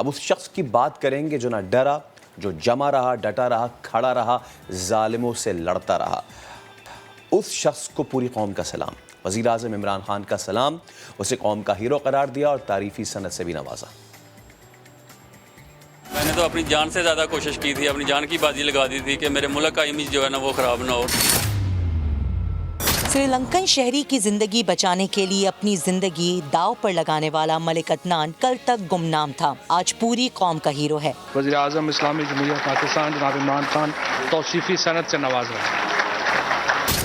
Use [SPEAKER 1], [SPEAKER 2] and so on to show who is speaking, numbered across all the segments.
[SPEAKER 1] اب اس شخص کی بات کریں گے جو نہ ڈرا، جو جمع رہا، ڈٹا رہا، کھڑا رہا، ظالموں سے لڑتا رہا۔ اس شخص کو پوری قوم کا سلام، وزیر اعظم عمران خان کا سلام، اسے قوم کا ہیرو قرار دیا اور تعریفی سند سے بھی نوازا۔
[SPEAKER 2] میں نے تو اپنی جان سے زیادہ کوشش کی تھی، اپنی جان کی بازی لگا دی تھی کہ میرے ملک کا امیج جو ہے نا وہ خراب نہ ہو۔
[SPEAKER 3] سری لنکن شہری کی زندگی بچانے کے لیے اپنی زندگی داؤ پر لگانے والا ملک عدنان کل تک گمنام تھا، آج پوری قوم کا ہیرو ہے۔
[SPEAKER 4] وزیر اعظم اسلامی جمہوریہ پاکستان جناب عمران خان توصیفی سند سے نواز رہے ہیں۔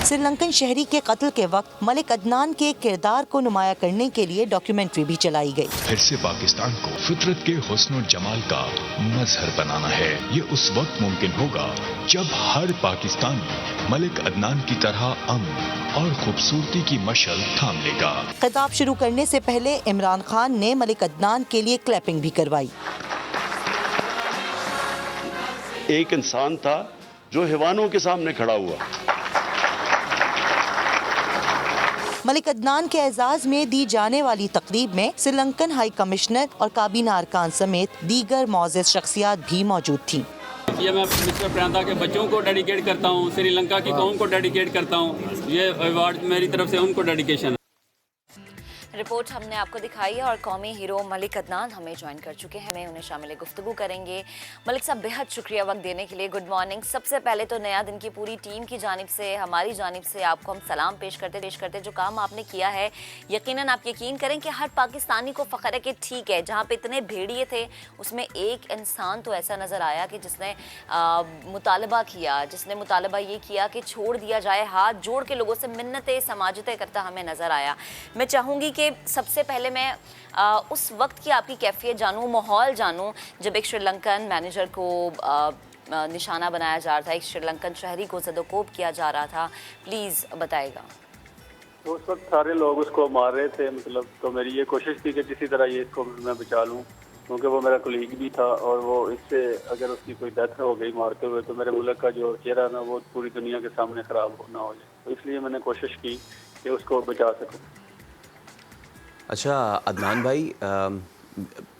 [SPEAKER 3] سری لنکن شہری کے قتل کے وقت ملک عدنان کے کردار کو نمایاں کرنے کے لیے ڈاکیومنٹری بھی چلائی گئی۔
[SPEAKER 5] پھر سے پاکستان کو فطرت کے حسن و جمال کا مظہر بنانا ہے۔ یہ اس وقت ممکن ہوگا جب ہر پاکستانی ملک عدنان کی طرح امن اور خوبصورتی کی مشعل تھام لے گا۔
[SPEAKER 3] خطاب شروع کرنے سے پہلے عمران خان نے ملک عدنان کے لیے کلیپنگ بھی کروائی۔
[SPEAKER 6] ایک انسان تھا جو حیوانوں کے سامنے کھڑا ہوا۔
[SPEAKER 3] ملک عدنان کے اعزاز میں دی جانے والی تقریب میں سری لنکن ہائی کمشنر اور کابینہ ارکان سمیت دیگر معزز شخصیات بھی موجود تھیں۔
[SPEAKER 2] یہ میں مسٹر پرانتا کے بچوں کو ڈیڈیکیٹ کرتا ہوں، سری لنکا کی قوم کو ڈیڈیکیٹ کرتا ہوں، یہ ایوارڈ میری طرف سے ان کو ڈیڈیکیشن ہے۔
[SPEAKER 7] رپورٹ ہم نے آپ کو دکھائی ہے اور قومی ہیرو ملک عدنان ہمیں جوائن کر چکے ہیں، ہمیں انہیں شامل گفتگو کریں گے۔ ملک صاحب بہت شکریہ وقت دینے کے لیے، گڈ مارننگ۔ سب سے پہلے تو نیا دن کی پوری ٹیم کی جانب سے، ہماری جانب سے آپ کو ہم سلام پیش کرتے جو کام آپ نے کیا ہے یقیناً آپ یقین کریں کہ ہر پاکستانی کو فخر ہے کہ ٹھیک ہے جہاں پہ اتنے بھیڑیے تھے اس میں ایک انسان تو ایسا نظر آیا کہ جس نے مطالبہ کیا، جس نے مطالبہ یہ کیا کہ چھوڑ دیا جائے، ہاتھ جوڑ کے لوگوں سے منتیں سماجتیں کرتا ہمیں نظر آیا۔ میں چاہوں گی کہ سب سے پہلے میں اس وقت کی آپ کی کیفیت جانوں، ماحول جانوں جب ایک شری لنکن مینیجر کو نشانہ بنایا جا رہا تھا، ایک شری لنکن شہری کو زد و کوب کیا جا رہا تھا، پلیز بتائے گا۔
[SPEAKER 8] اس وقت سارے لوگ اس کو مار رہے تھے، مطلب تو میری یہ کوشش تھی کہ کسی طرح یہ اس کو میں بچا لوں، کیونکہ وہ میرا کولیگ بھی تھا اور وہ اس سے اگر اس کی کوئی ڈیتھ ہو گئی مارتے ہوئے تو میرے ملک کا جو چہرہ نا وہ پوری دنیا کے سامنے خراب نہ ہو جائے، تو اس لیے میں نے کوشش کی کہ اس کو بچا سکوں۔
[SPEAKER 1] اچھا عدنان بھائی،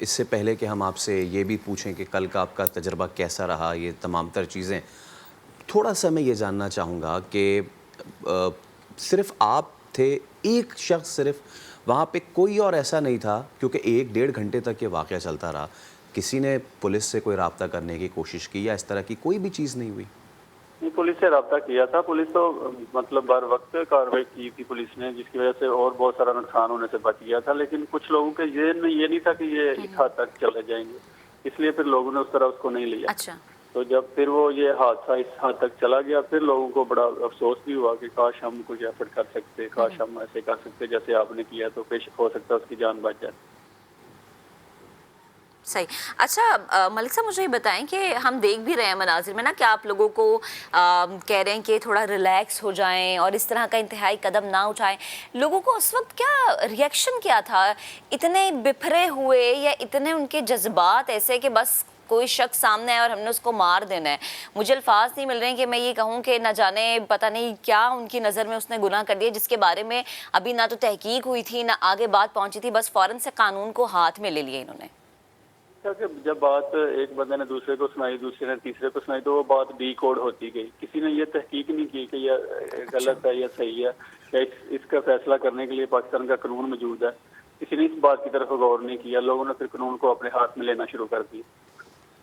[SPEAKER 1] اس سے پہلے کہ ہم آپ سے یہ بھی پوچھیں کہ کل کا آپ کا تجربہ کیسا رہا، یہ تمام تر چیزیں، تھوڑا سا میں یہ جاننا چاہوں گا کہ صرف آپ تھے، ایک شخص صرف وہاں پہ، کوئی اور ایسا نہیں تھا؟ کیونکہ 1-1.5 گھنٹے تک یہ واقعہ چلتا رہا، کسی نے پولیس سے کوئی رابطہ کرنے کی کوشش کی یا اس طرح کی کوئی بھی چیز نہیں ہوئی؟
[SPEAKER 8] پولیس سے رابطہ کیا تھا، پولیس تو مطلب بر وقت کارروائی کی تھی پولیس نے، جس کی وجہ سے اور بہت سارا نقصان ہونے سے بچ گیا تھا، لیکن کچھ لوگوں کے یہ نہیں تھا کہ یہ اس حد تک چلے جائیں گے، اس لیے پھر لوگوں نے اس طرح اس کو نہیں لیا۔
[SPEAKER 7] اچھا،
[SPEAKER 8] تو جب پھر وہ یہ حادثہ اس حد تک چلا گیا پھر لوگوں کو بڑا افسوس بھی ہوا کہ کاش ہم کچھ ایفرٹ کر سکتے، کاش ہم ایسے کر سکتے جیسے آپ نے کیا، تو بے شک ہو سکتا ہے اس کی جان بچ جائے۔
[SPEAKER 7] صحیح۔ اچھا ملک صاحب مجھے یہ بتائیں کہ ہم دیکھ بھی رہے ہیں مناظر میں نا کہ آپ لوگوں کو کہہ رہے ہیں کہ تھوڑا ریلیکس ہو جائیں اور اس طرح کا انتہائی قدم نہ اٹھائیں، لوگوں کو اس وقت کیا ریئیکشن کیا تھا؟ اتنے بپھرے ہوئے یا اتنے ان کے جذبات ایسے کہ بس کوئی شخص سامنے ہے اور ہم نے اس کو مار دینا ہے؟ مجھے الفاظ نہیں مل رہے ہیں کہ میں یہ کہوں کہ نہ جانے پتہ نہیں کیا ان کی نظر میں اس نے گناہ کر دیا جس کے بارے میں ابھی نہ تو تحقیق ہوئی تھی نہ آگے بات پہنچی تھی، بس فوراً سے قانون کو ہاتھ میں لے لیے انہوں نے۔
[SPEAKER 8] کہ جب بات ایک بندے نے دوسرے کو سنائی، دوسرے نے تیسرے کو سنائی، تو وہ بات ڈی کوڈ ہوتی گئی، کسی نے یہ تحقیق نہیں کی کہ یہ غلط ہے یا صحیح ہے، یا اس کا فیصلہ کرنے کے لیے پاکستان کا قانون موجود ہے، کسی نے اس بات کی طرف غور نہیں کیا، لوگوں نے پھر قانون کو اپنے ہاتھ میں لینا شروع کر دی،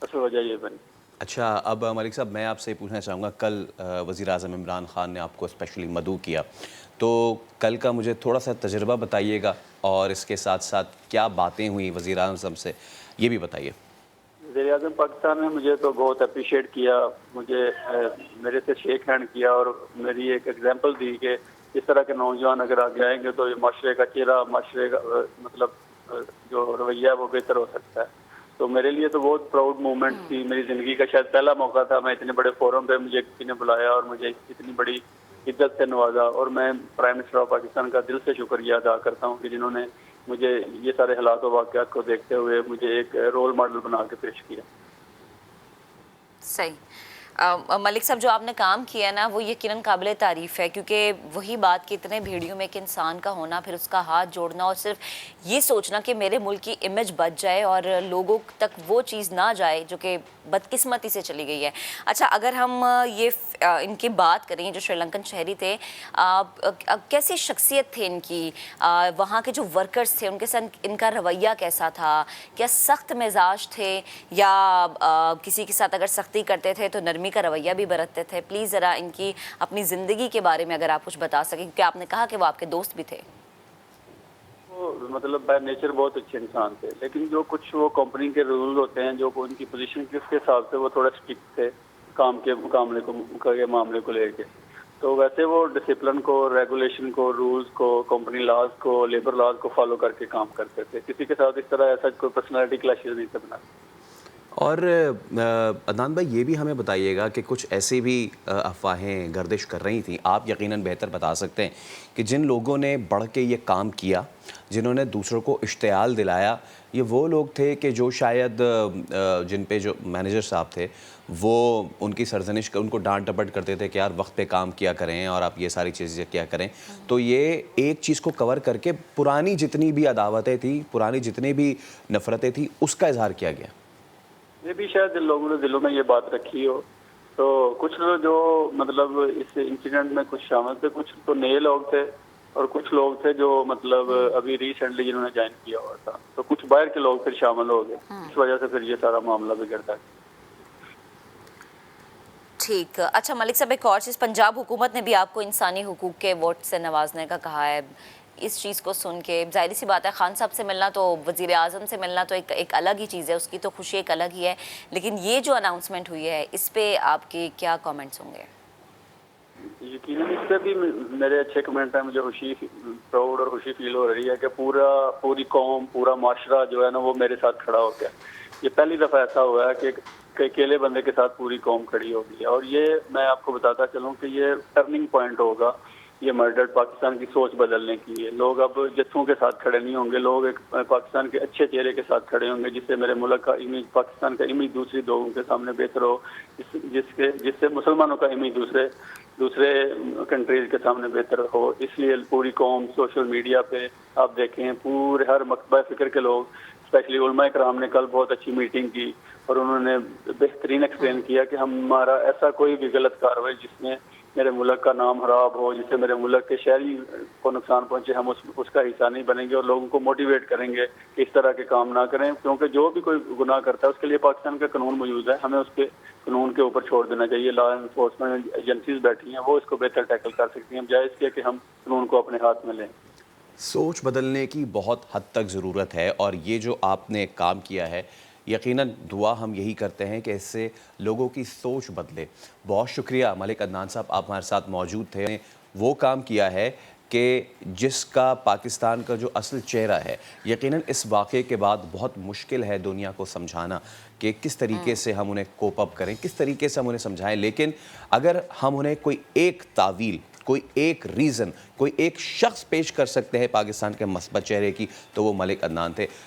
[SPEAKER 8] اصل وجہ یہ بنی۔
[SPEAKER 1] اچھا اب ملک صاحب میں آپ سے پوچھنا چاہوں گا، کل وزیر اعظم عمران خان نے آپ کو اسپیشلی مدعو کیا، تو کل کا مجھے تھوڑا سا تجربہ بتائیے گا اور اس کے ساتھ ساتھ کیا باتیں ہوئیں وزیر اعظم سے یہ بھی بتائیے۔
[SPEAKER 8] وزیر اعظم پاکستان نے مجھے تو بہت اپریشیٹ کیا، مجھے میرے سے شیک ہینڈ کیا اور میری ایک ایگزامپل دی کہ اس طرح کے نوجوان اگر آگے آئیں گے تو یہ معاشرے کا چہرہ، معاشرے کا مطلب جو رویہ ہے وہ بہتر ہو سکتا ہے۔ تو میرے لیے تو بہت پراؤڈ مومنٹ تھی، میری زندگی کا شاید پہلا موقع تھا، میں اتنے بڑے فورم پہ مجھے کسی نے بلایا اور مجھے اتنی بڑی عزت سے نوازا، اور میں پرائم منسٹر آف پاکستان کا دل سے شکریہ ادا کرتا ہوں کہ جنہوں نے مجھے یہ سارے حالات و واقعات کو دیکھتے ہوئے مجھے ایک رول ماڈل بنا کے پیش کیا۔
[SPEAKER 7] صحیح۔ ملک صاحب جو آپ نے کام کیا نا وہ یقیناً قابل تعریف ہے، کیونکہ وہی بات کہ اتنے بھیڑیوں میں ایک انسان کا ہونا، پھر اس کا ہاتھ جوڑنا اور صرف یہ سوچنا کہ میرے ملک کی امیج بچ جائے اور لوگوں تک وہ چیز نہ جائے جو کہ بدقسمتی سے چلی گئی ہے۔ اچھا، اگر ہم ان کی بات کریں جو سری لنکن شہری تھے، کیسی شخصیت تھے ان کی، وہاں کے جو ورکرز تھے ان کے ساتھ ان کا رویہ کیسا تھا؟ کیا سخت مزاج تھے یا کسی کے ساتھ اگر سختی کرتے تھے تو نرمی کا رویہ بھی برتتے تھے؟ پلیز ذرا ان کی اپنی زندگی کے بارے میں اگر آپ کچھ بتا سکیں، کیونکہ آپ نے کہا کہ وہ آپ کے دوست بھی تھے۔
[SPEAKER 8] وہ مطلب بائی نیچر بہت اچھے انسان تھے، لیکن جو کچھ وہ کمپنی کے رول ہوتے ہیں جو ان کی پوزیشن کے حساب سے وہ تھوڑا اسٹرکٹ تھے کام کے معاملے کو لے کے۔ تو ویسے وہ ڈسپلن کو، ریگولیشن کو، رولز کو، کمپنی لاز کو، لیبر لاز کو فالو کر کے کام کرتے تھے۔ کسی کے ساتھ اس طرح ایسا کوئی پرسنالٹی کلیشز نہیں تھے بناتے۔
[SPEAKER 1] اور عدنان بھائی یہ بھی ہمیں بتائیے گا کہ کچھ ایسی بھی افواہیں گردش کر رہی تھیں، آپ یقیناً بہتر بتا سکتے ہیں، کہ جن لوگوں نے بڑھ کے یہ کام کیا، جنہوں نے دوسروں کو اشتعال دلایا، یہ وہ لوگ تھے کہ جو شاید جن پہ جو مینیجر صاحب تھے وہ ان کی سرزنش، ان کو ڈانٹ ڈپٹ کرتے تھے کہ یار وقت پہ کام کیا کریں اور آپ یہ ساری چیزیں کیا کریں۔ تو یہ ایک چیز کو کور کر کے پرانی جتنی بھی عداوتیں تھیں، پرانی جتنی بھی نفرتیں تھیں، اس کا اظہار کیا گیا۔
[SPEAKER 8] یہ بھی شاید لوگوں نے دلوں میں یہ بات رکھی ہو، تو کچھ لوگ جو مطلب اس انسیڈنٹ میں کچھ شامل تھے، کچھ تو نئے لوگ تھے اور کچھ لوگ تھے جو مطلب ابھی ریسنٹلی جنہوں نے جوائن کیا ہوا تھا، تو کچھ باہر کے لوگ پھر شامل ہو گئے، اس وجہ سے پھر یہ سارا معاملہ بگڑتا ہے۔
[SPEAKER 7] ٹھیک، اچھا ملک صاحب ایک اور چیز، پنجاب حکومت نے بھی آپ کو انسانی حقوق کے ایوارڈ سے نوازنے کا کہا ہے۔ اس چیز کو سن کے ظاہر سی بات ہے، خان صاحب سے ملنا تو، وزیر اعظم سے ملنا تو ایک الگ ہی چیز ہے، اس کی تو خوشی ایک الگ ہی ہے، لیکن یہ جو اناؤنسمنٹ ہوئی ہے اس پہ آپ کے کیا کامنٹس ہوں گے؟
[SPEAKER 8] یقیناً اس پہ بھی میرے اچھے کمنٹ ہیں، مجھے خوشی، پراؤڈ اور خوشی فیل ہو رہی ہے کہ پوری قوم، پورا معاشرہ جو ہے نا وہ میرے ساتھ کھڑا ہو گیا۔ یہ پہلی دفعہ ایسا ہوا ہے کہ اکیلے بندے کے ساتھ پوری قوم کھڑی ہوگی، اور یہ میں آپ کو بتاتا چلوں کہ یہ ٹرننگ پوائنٹ ہوگا یہ مرڈرڈ پاکستان کی سوچ بدلنے کی ہے۔ لوگ اب جتھوں کے ساتھ کھڑے نہیں ہوں گے، لوگ ایک پاکستان کے اچھے چہرے کے ساتھ کھڑے ہوں گے، جس سے میرے ملک کا امیج، پاکستان کا امیج دوسری لوگوں کے سامنے بہتر ہو، جس سے مسلمانوں کا امیج دوسرے کنٹریز کے سامنے بہتر ہو۔ اس لیے پوری قوم سوشل میڈیا پہ آپ دیکھیں، پورے ہر مکتبہ فکر کے لوگ، اسپیشلی علماء کرام نے کل بہت اچھی میٹنگ کی اور انہوں نے بہترین ایکسپلین کیا کہ ہمارا ایسا کوئی بھی غلط کارروائی جس میں میرے ملک کا نام خراب ہو، جس سے میرے ملک کے شہری کو نقصان پہنچے، ہم اس کا حصہ نہیں بنیں گے اور لوگوں کو موٹیویٹ کریں گے کہ اس طرح کے کام نہ کریں، کیونکہ جو بھی کوئی گناہ کرتا ہے اس کے لیے پاکستان کا قانون موجود ہے، ہمیں اس کے قانون کے اوپر چھوڑ دینا چاہیے۔ لا انفورسمنٹ ایجنسیز بیٹھی ہیں، وہ اس کو بہتر ٹیکل کر سکتی ہیں، بجائے اس کے کہ ہم قانون کو اپنے ہاتھ میں لیں۔
[SPEAKER 1] سوچ بدلنے کی بہت حد تک ضرورت ہے، اور یہ جو آپ نے کام کیا ہے، یقیناً دعا ہم یہی کرتے ہیں کہ اس سے لوگوں کی سوچ بدلے۔ بہت شکریہ ملک عدنان صاحب، آپ ہمارے ساتھ موجود تھے۔ وہ کام کیا ہے کہ جس کا پاکستان کا جو اصل چہرہ ہے، یقیناً اس واقعے کے بعد بہت مشکل ہے دنیا کو سمجھانا کہ کس طریقے سے ہم انہیں کوپ اپ کریں، کس طریقے سے ہم انہیں سمجھائیں، لیکن اگر ہم انہیں کوئی ایک تعویل، کوئی ایک ریزن، کوئی ایک شخص پیش کر سکتے ہیں پاکستان کے مثبت چہرے کی، تو وہ ملک عدنان تھے۔